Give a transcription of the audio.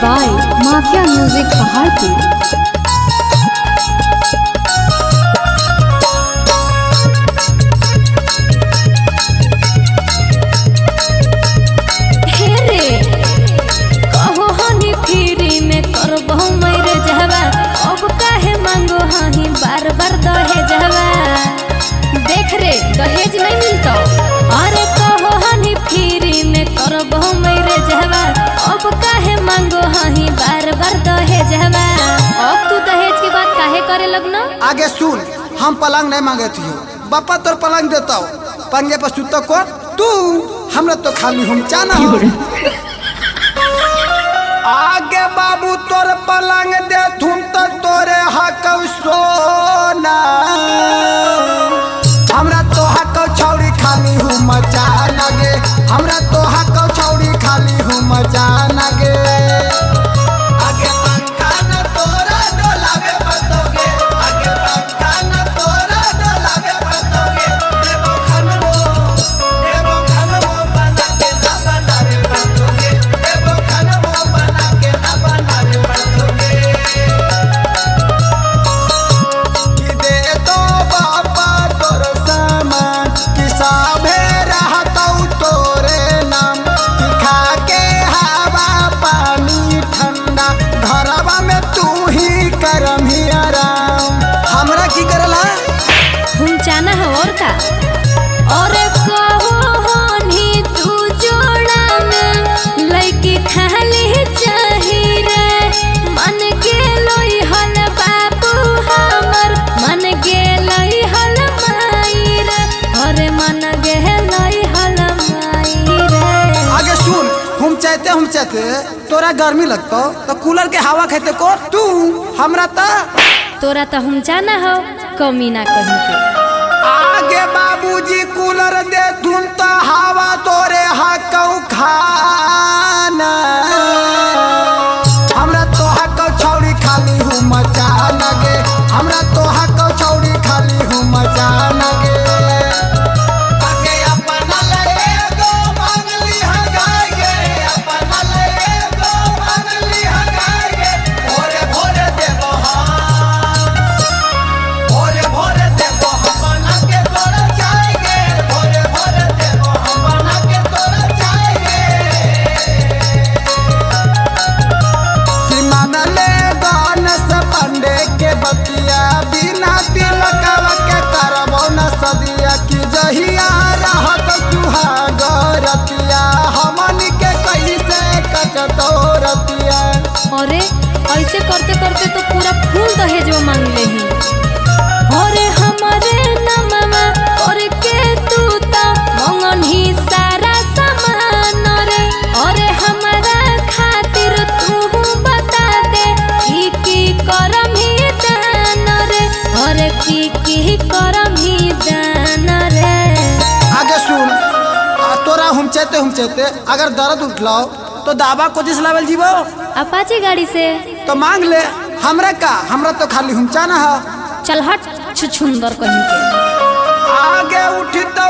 by Mafia Music Paharpur. बार बार दहेज हवा देख रे दहेज नहीं मिलता। अरे कहो हनी फ्री में करबो मेरे जहवा अब काहे मांगो हनी बार बार दहेज हवा। अब तू दहेज की बात काहे करे लगना। आगे सुन, हम पलंग नहीं मांगे थी, बापा तोर पलंग देता हो पंजे पर सुतो को तू हमरा तो खाली हम चाना हो। आगे बाबू तोर पलंग दे तुम तो तोरे हक सोना हमरा तो हक छौड़ी खाली हूँ मचा लगे हमरा तो हक छौड़ी खाली हूँ मचा लगे। आगे पंखा न तोरा डोलावे पतोगे आगे पंखा न तोरा डोलावे पतोगे देवो खनवो बना के ना बनावे पतोगे देवो खनवो बना के ना बनावे पतोगे। कि दे तो बापा तोर सामान कि साभे रहतौ तोरे नाम कि खा के हवा पानी ठंडा घरवा में तू ही करम ही आराम। हमरा की करला हम चाना है और का। और कहो हनी तू जोड़ा में लइकी खाली चाही रे मन के लोई हल बाबू हमर मन के लोई हल माई रे अरे मन के लोई हल माई रे। आगे सुन, हम चाहते तोरा गर्मी लगतो तो कूलर के हवा खाते को तू हमरा ता तोरा तो हम जाना हो कमी ना कहीं के। आगे बाबूजी कूलर दे तुम तो हवा तोरे हक खाना हमरा तो हक छौड़ी खाली हूँ मचा लगे हमरा तो हक छौड़ी खाली हूँ मचा लगे। आगे अपना ले गो मांगली हगाए अपना ले गो मांगली हगाए भोरे भोरे देबो भोरे भोरे देबो हमना के तोरा जाएगे भोरे भोरे देबो हमना के तोरा जाएगे। कि मान ले गणेश पांडे के बतिया बिना तिलकवा के करबो न सदिया कि जहिया रहत सुहाग रतिया हमनी के कैसे कटतो रतिया। अरे ऐसे करते करते तो पूरा फूल दहेज मांग ले ही। अरे हमारे नममा और के तू तो मंगन ही सारा सामान रे अरे हमारा खातिर तू बता दे की करम ही दान रे अरे की करम ही दान रे। आगे सुन, तोरा हम चाहते अगर दर्द उठलाओ तो दावा को जिस लावल जीवो अपाची गाड़ी से तो मांग ले हमरा तो खाली हम चाना है। चल हट छुछुंदर कहीं के। आगे उठतो